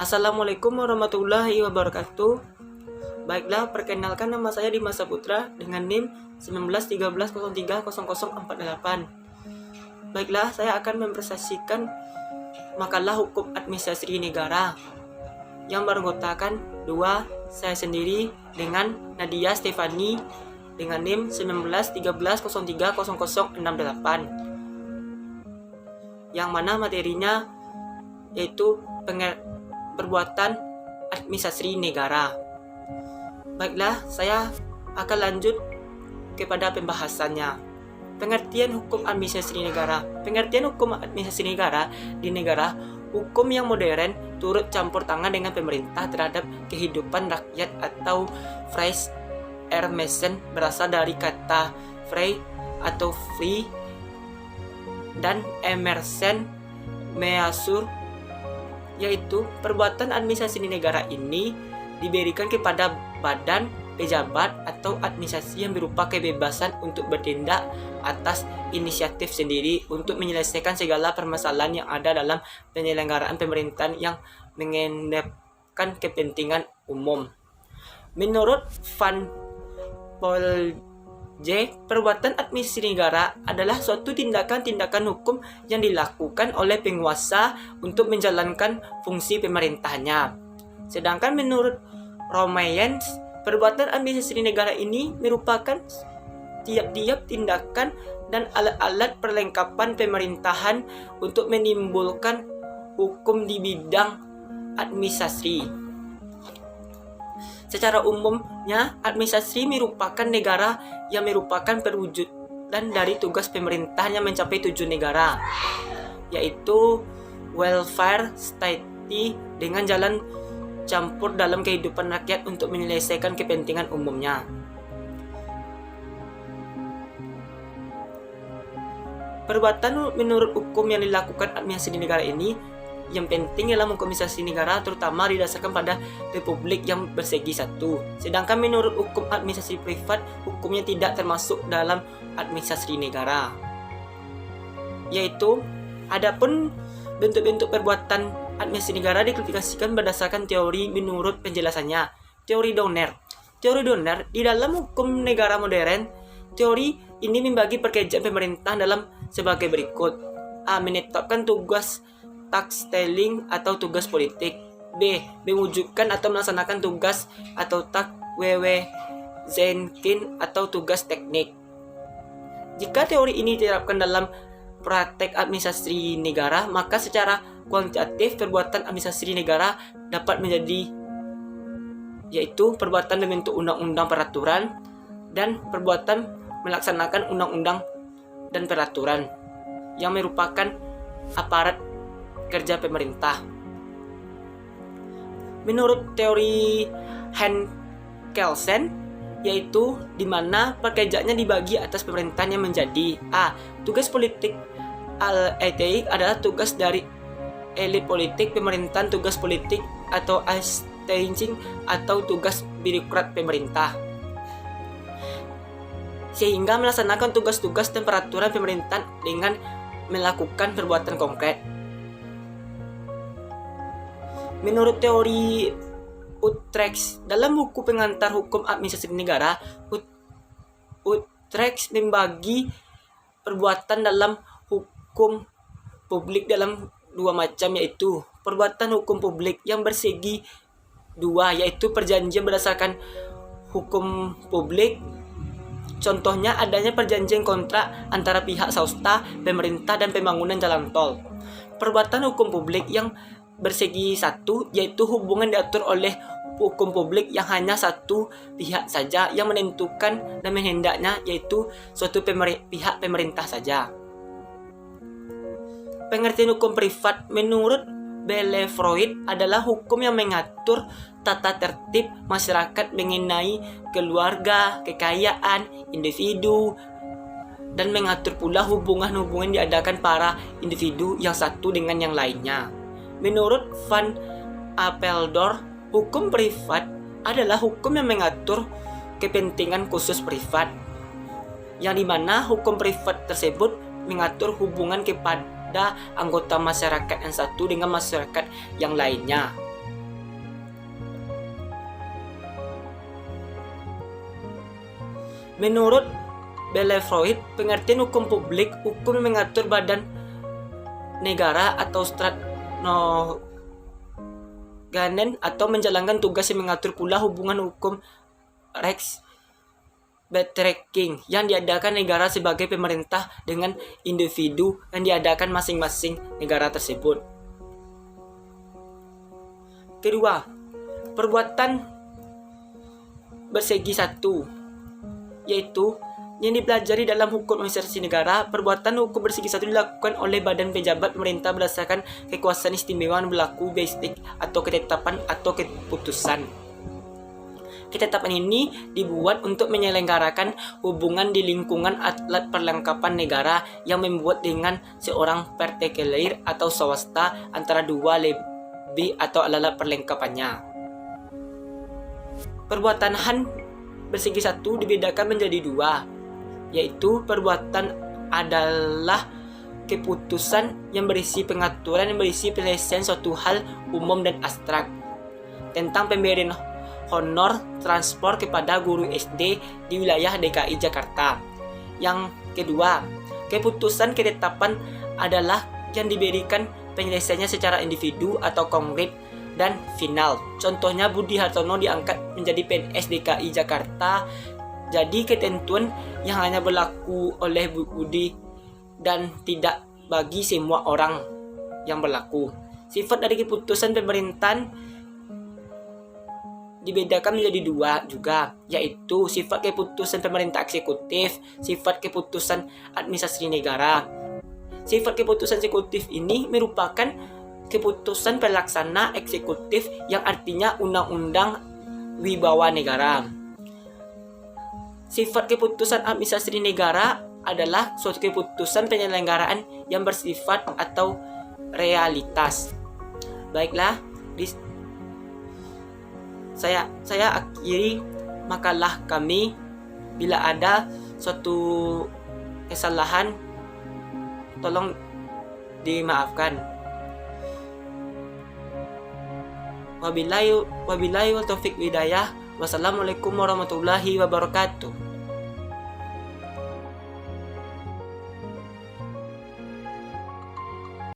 Assalamualaikum warahmatullahi wabarakatuh. Baiklah, perkenalkan nama saya Dimas Saputra dengan NIM 1913030048. Baiklah, saya akan mempresentasikan makalah hukum administrasi negara yang beranggotakan dua, saya sendiri dengan Nadia Stefani dengan NIM 1913030068, yang mana materinya yaitu perbuatan administrasi negara. Baiklah, saya akan lanjut kepada pembahasannya. Pengertian hukum administrasi negara. Pengertian hukum administrasi negara di negara hukum yang modern turut campur tangan dengan pemerintah terhadap kehidupan rakyat atau Fries Ermessen berasal dari kata frei atau free dan Emerson measur, yaitu perbuatan administrasi negara ini diberikan kepada badan, pejabat, atau administrasi yang berupa kebebasan untuk bertindak atas inisiatif sendiri untuk menyelesaikan segala permasalahan yang ada dalam penyelenggaraan pemerintahan yang mengendapkan kepentingan umum. Menurut Van Paul J, perbuatan administrasi negara adalah suatu tindakan-tindakan hukum yang dilakukan oleh penguasa untuk menjalankan fungsi pemerintahnya. Sedangkan menurut Romeyens, perbuatan administrasi negara ini merupakan tiap-tiap tindakan dan alat-alat perlengkapan pemerintahan untuk menimbulkan hukum di bidang administrasi. Secara umumnya, administrasi merupakan negara yang merupakan perwujudan dari tugas pemerintahan yang mencapai tujuan negara, yaitu welfare state dengan jalan campur dalam kehidupan rakyat untuk menyelesaikan kepentingan umumnya. Perbuatan menurut hukum yang dilakukan administrasi negara ini yang penting dalam hukum administrasi negara terutama didasarkan pada republik yang bersegi satu. Sedangkan menurut hukum administrasi privat, hukumnya tidak termasuk dalam administrasi negara. Yaitu, adapun bentuk-bentuk perbuatan administrasi negara diklasifikasikan berdasarkan teori menurut penjelasannya. Teori Donner. Teori Donner di dalam hukum negara modern, teori ini membagi pekerjaan pemerintah dalam sebagai berikut. A. Menetapkan tugas tax telling atau tugas politik. B. Mewujudkan atau melaksanakan tugas atau tak Zenkin atau tugas teknik. Jika teori ini diterapkan dalam praktek administrasi negara, maka secara kuantitatif perbuatan administrasi negara dapat menjadi yaitu perbuatan membentuk undang-undang peraturan dan perbuatan melaksanakan undang-undang dan peraturan yang merupakan aparat kerja pemerintah. Menurut teori Hans Kelsen, yaitu di mana pekerjaannya dibagi atas pemerintahan yang menjadi A. Tugas politik al-etik adalah tugas dari elit politik pemerintahan, tugas politik atau staging atau tugas birokrat pemerintah, sehingga melaksanakan tugas-tugas dan peraturan pemerintahan dengan melakukan perbuatan konkret. Menurut teori Utrecht, dalam buku pengantar hukum administrasi negara, Utrecht membagi perbuatan dalam hukum publik dalam dua macam, yaitu perbuatan hukum publik yang bersegi dua, yaitu perjanjian berdasarkan hukum publik. Contohnya adanya perjanjian kontrak antara pihak swasta, pemerintah, dan pembangunan jalan tol. Perbuatan hukum publik yang bersegi satu, yaitu hubungan diatur oleh hukum publik yang hanya satu pihak saja yang menentukan dan menghendaknya, yaitu suatu pihak pemerintah saja. Pengertian hukum privat menurut Bellevoet adalah hukum yang mengatur tata tertib masyarakat mengenai keluarga, kekayaan, individu, dan mengatur pula hubungan-hubungan diadakan para individu yang satu dengan yang lainnya. Menurut Van Apeldoorn, hukum privat adalah hukum yang mengatur kepentingan khusus privat, yang dimana hukum privat tersebut mengatur hubungan kepada anggota masyarakat yang satu dengan masyarakat yang lainnya. Menurut Bellevoet, pengertian hukum publik, hukum yang mengatur badan negara atau stratnoganen atau menjalankan tugas yang mengatur pula hubungan hukum Rechtsbetrekking yang diadakan negara sebagai pemerintah dengan individu yang diadakan masing-masing negara tersebut. Kedua, perbuatan bersegi satu, yaitu yang dipelajari dalam hukum administrasi negara. Perbuatan hukum bersegi satu dilakukan oleh badan pejabat pemerintah berdasarkan kekuasaan istimewa yang berlaku basic atau ketetapan atau keputusan. Ketetapan ini dibuat untuk menyelenggarakan hubungan di lingkungan alat perlengkapan negara yang membuat dengan seorang partikular atau swasta antara dua lebih atau alat perlengkapannya. Perbuatan Han bersegi satu dibedakan menjadi dua, yaitu perbuatan adalah keputusan yang berisi pengaturan yang berisi penyelesaian suatu hal umum dan abstrak tentang pemberian honor transport kepada guru SD di wilayah DKI Jakarta. Yang kedua, keputusan ketetapan adalah yang diberikan penyelesaiannya secara individu atau konkret dan final. Contohnya Budi Hartono diangkat menjadi PNS DKI Jakarta. Jadi ketentuan yang hanya berlaku oleh Budi dan tidak bagi semua orang yang berlaku. Sifat dari keputusan pemerintahan dibedakan menjadi dua juga, yaitu sifat keputusan pemerintah eksekutif, sifat keputusan administrasi negara. Sifat keputusan eksekutif ini merupakan keputusan pelaksana eksekutif yang artinya undang-undang wibawa negara. Sifat keputusan administrasi negara adalah suatu keputusan penyelenggaraan yang bersifat atau realitas. Baiklah, saya akhiri makalah kami. Bila ada suatu kesalahan, tolong dimaafkan. Wabillahi wa taufiq hidayah. Wassalamualaikum warahmatullahi wabarakatuh.